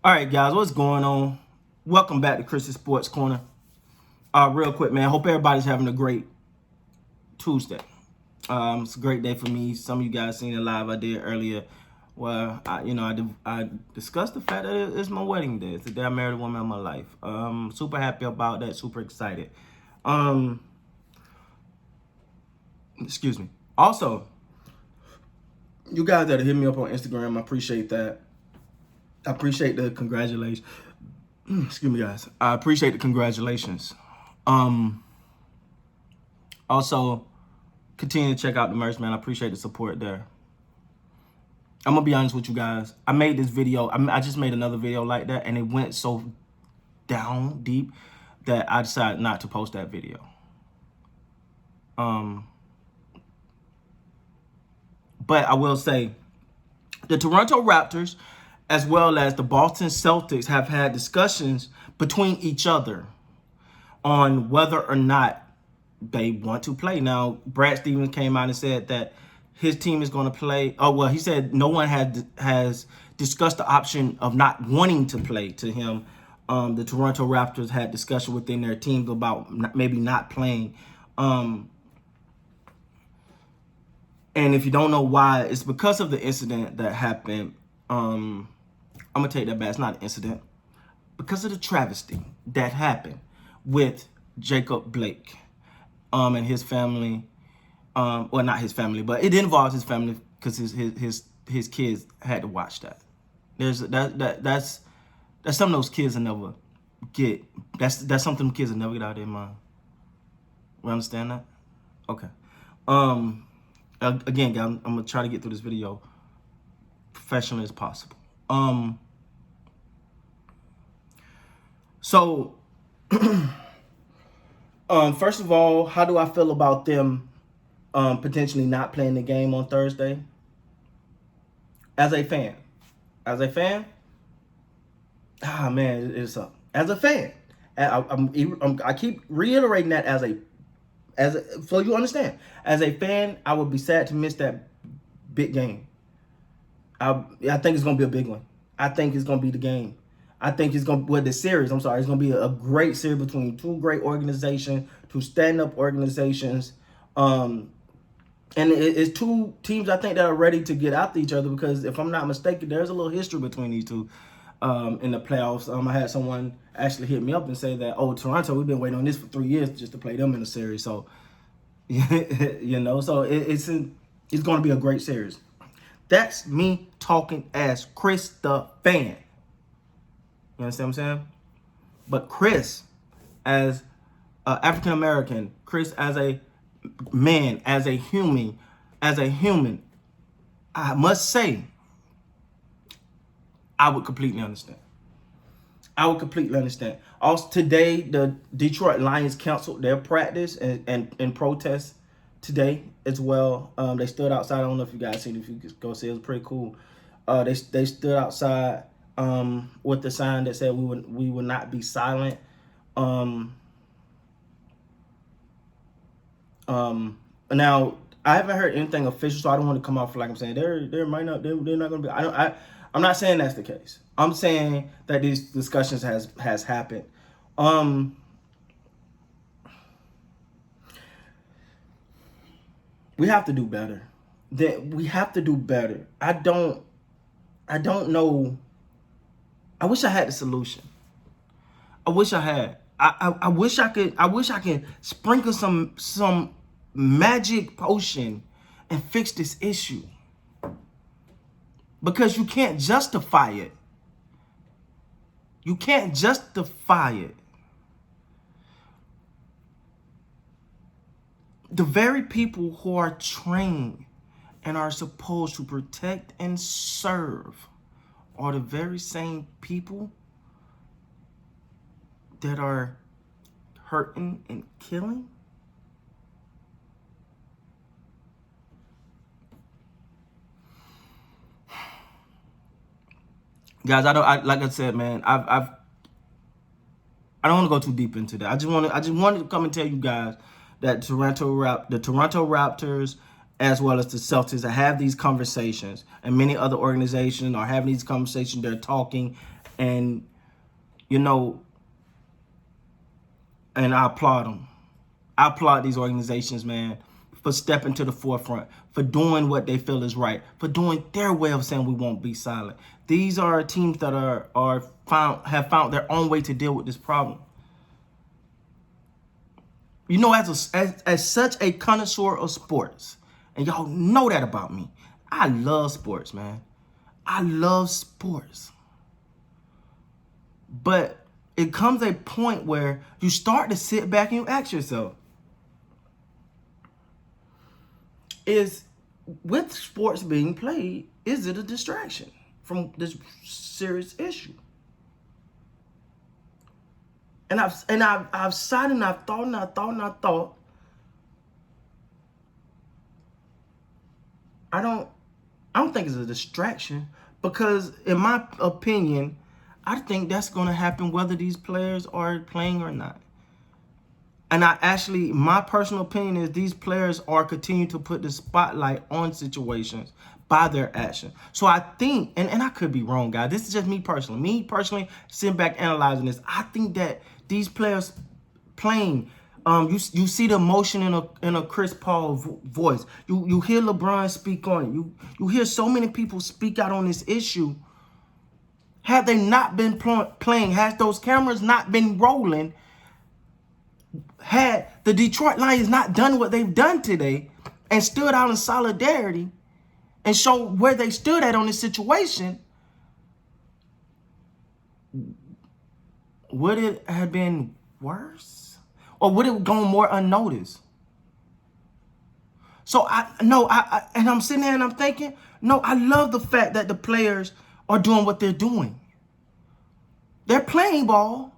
All right, guys, what's going on? Welcome back to Chris's Sports Corner. Real quick, man. Hope everybody's having a great Tuesday. It's a great day for me. Some of you guys seen it live I did earlier. Well, I discussed the fact that it's my wedding day. It's the day I married a woman in my life. Super happy about that. Super excited. Um, Excuse me. Also, you guys that hit me up on Instagram, I appreciate that. I appreciate the congratulations. Excuse me, guys. I appreciate the congratulations. Um, Also, continue to check out the merch, man. I appreciate the support there. I'm gonna be honest with you guys. I made this video. I just made another video like that, and it went so down deep that I decided not to post that video. But I will say, the Toronto Raptors, as well as the Boston Celtics, have had discussions between each other on whether or not they want to play. Now, Brad Stevens came out and said that his team is going to play. Oh, well, he said no one has discussed the option of not wanting to play to him. The Toronto Raptors had discussion within their teams about maybe not playing. And if you don't know why, it's because of the incident that happened. I'm going to take that back. It's not an incident. Because of the travesty that happened with Jacob Blake and his family. Well, not his family, but it involves his family because his kids had to watch that. That's something those kids will never get. That's something kids will never get out of their mind. We understand that? Okay. Again, guys, I'm gonna try to get through this video professionally as possible. So, first of all, how do I feel about them potentially not playing the game on Thursday? As a fan, man, it's up. As a fan, I keep reiterating that so you understand. As a fan, I would be sad to miss that big game. I think it's gonna be a big one. I think it's gonna be the game. I think it's gonna the series. I'm sorry, it's gonna be a great series between two great organizations, two stand-up organizations. And it's two teams I think that are ready to get after each other because if I'm not mistaken, there's a little history between these two in the playoffs. I had someone actually hit me up and say that, oh, Toronto, we've been waiting on this for 3 years just to play them in a series. So, so it's going to be a great series. That's me talking as Chris the fan. You understand what I'm saying? But Chris, as African American, Chris as a man, as a human, I must say, I would completely understand. Also, today, the Detroit Lions canceled their practice and protest today as well. They stood outside. I don't know if you guys seen it. If you could go see it, was pretty cool. They stood outside with the sign that said we would not be silent. Now I haven't heard anything official, so I don't want to come off like I'm saying they're not going to be. I'm not saying that's the case. I'm saying that these discussions has happened. We have to do better. We have to do better. I don't know. I wish I had the solution. I wish I had. I wish I could sprinkle some magic potion and fix this issue. Because you can't justify it. You can't justify it. The very people who are trained and are supposed to protect and serve are the very same people that are hurting and killing. Guys, like I said, man, I don't want to go too deep into that. I just wanted to come and tell you guys that the Toronto Raptors as well as the Celtics that have these conversations, and many other organizations are having these conversations. They're talking, and you know, and I applaud them. I applaud these organizations, man, for stepping to the forefront, for doing what they feel is right, for doing their way of saying we won't be silent. These are teams that have found their own way to deal with this problem. You know, as such a connoisseur of sports, and y'all know that about me, I love sports, man. I love sports. But it comes a point where you start to sit back and you ask yourself, is with sports being played, is it a distraction from this serious issue? And I've sat and I've thought and I thought and I thought. I don't think it's a distraction, because in my opinion, I think that's going to happen whether these players are playing or not. And my personal opinion is these players are continuing to put the spotlight on situations by their action. So I think, and I could be wrong, guys. This is just me personally. Me personally, sitting back analyzing this, I think that these players playing, you see the emotion in a Chris Paul voice. You hear LeBron speak on it. You hear so many people speak out on this issue. Had they not been playing, has those cameras not been rolling, had the Detroit Lions not done what they've done today and stood out in solidarity and showed where they stood at on this situation, would it have been worse? Or would it have gone more unnoticed? So and I'm sitting there and I'm thinking, no, I love the fact that the players are doing what they're doing. They're playing ball,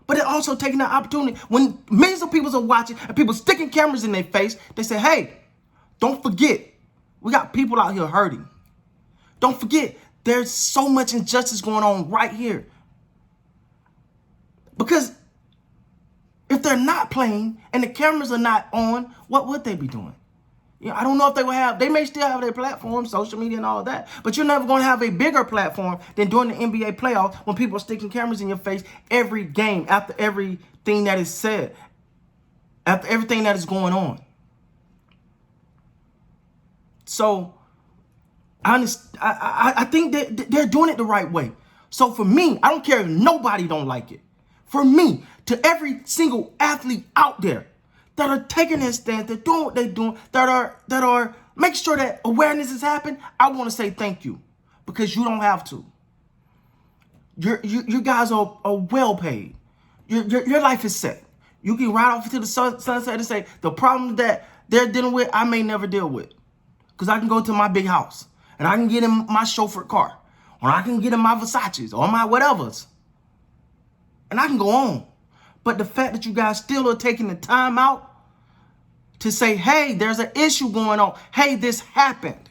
but they're also taking the opportunity. When millions of people are watching and people sticking cameras in their face, they say, hey, don't forget, we got people out here hurting. Don't forget, there's so much injustice going on right here. Because if they're not playing and the cameras are not on, what would they be doing? You know, I don't know if they may still have their platform, social media and all that, but you're never going to have a bigger platform than during the NBA playoffs when people are sticking cameras in your face every game, after everything that is said, after everything that is going on. So I think that they're doing it the right way. So for me, I don't care if nobody don't like it. For me, to every single athlete out there that are taking their stance, they're doing what they're doing, that are making sure that awareness is happening, I want to say thank you, because you don't have to. You guys are well paid. Your life is set. You can ride off into the sunset and say, the problems that they're dealing with, I may never deal with. Because I can go to my big house and I can get in my chauffeur car, or I can get in my Versace's or my whatevers, and I can go on. But the fact that you guys still are taking the time out to say, hey, there's an issue going on. Hey, this happened.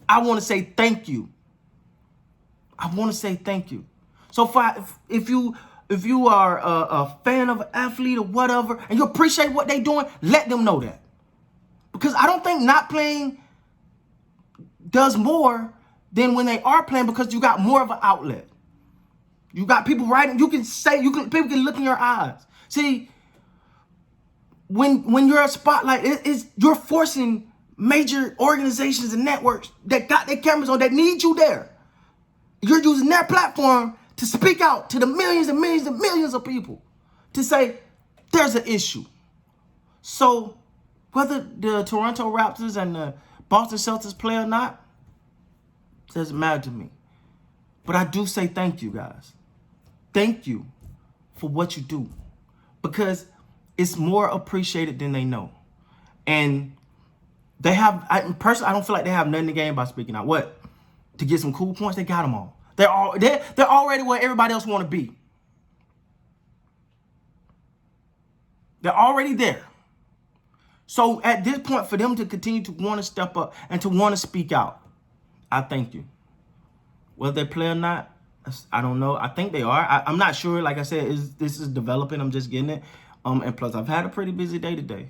I want to say thank you. I want to say thank you. So if you are a fan of an athlete or whatever, and you appreciate what they're doing, let them know that. Because I don't think not playing does more than when they are playing, because you got more of an outlet. You got people writing. People can look in your eyes. See, when you're a spotlight, you're forcing major organizations and networks that got their cameras on, that need you there. You're using their platform to speak out to the millions and millions and millions of people to say there's an issue. So whether the Toronto Raptors and the Boston Celtics play or not, doesn't matter to me. But I do say thank you, guys. Thank you for what you do, because it's more appreciated than they know. And they have, personally, I don't feel like they have nothing to gain by speaking out. What? To get some cool points? They got them all. They're already where everybody else want to be. They're already there. So at this point, for them to continue to want to step up and to want to speak out, I thank you. Whether they play or not, I don't know. I think they are. I'm not sure. Like I said, this is developing. I'm just getting it. And plus, I've had a pretty busy day today.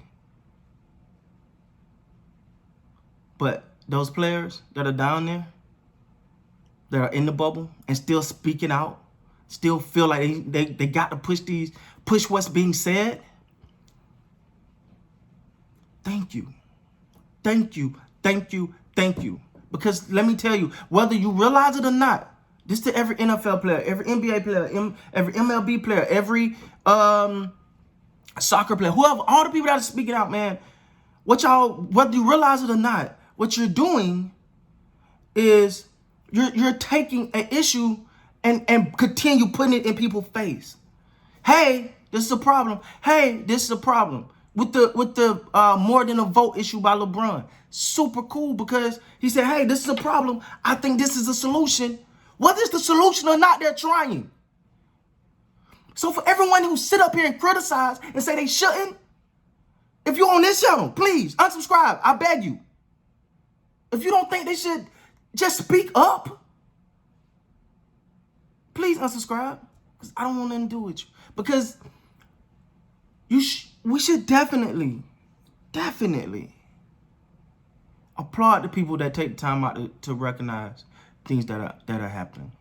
But those players that are down there, that are in the bubble and still speaking out, still feel like they got to push what's being said. Thank you. Thank you. Thank you. Thank you. Because let me tell you, whether you realize it or not, this to every NFL player, every NBA player, every MLB player, every soccer player, whoever, all the people that are speaking out, man, whether you realize it or not, what you're doing is you're taking an issue and continue putting it in people's face. Hey, this is a problem. Hey, this is a problem. With the more than a vote issue by LeBron. Super cool because he said, hey, this is a problem. I think this is a solution. Whether it's the solution or not, they're trying. So for everyone who sit up here and criticize and say they shouldn't, if you're on this channel, please unsubscribe. I beg you. If you don't think they should just speak up, please unsubscribe. Because I don't want nothing to do with you. Because we should definitely applaud the people that take the time out to recognize things that are happening.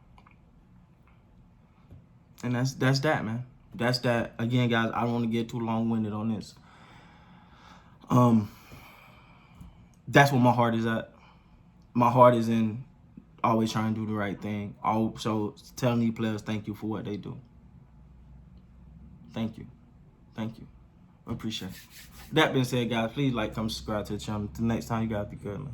And that's that, man. That's that. Again, guys, I don't want to get too long-winded on this. That's where my heart is at. My heart is in always trying to do the right thing. Also telling these players thank you for what they do. Thank you. Thank you. I appreciate it. That being said, guys, please like, comment, subscribe to the channel. Till next time, you guys be good, man.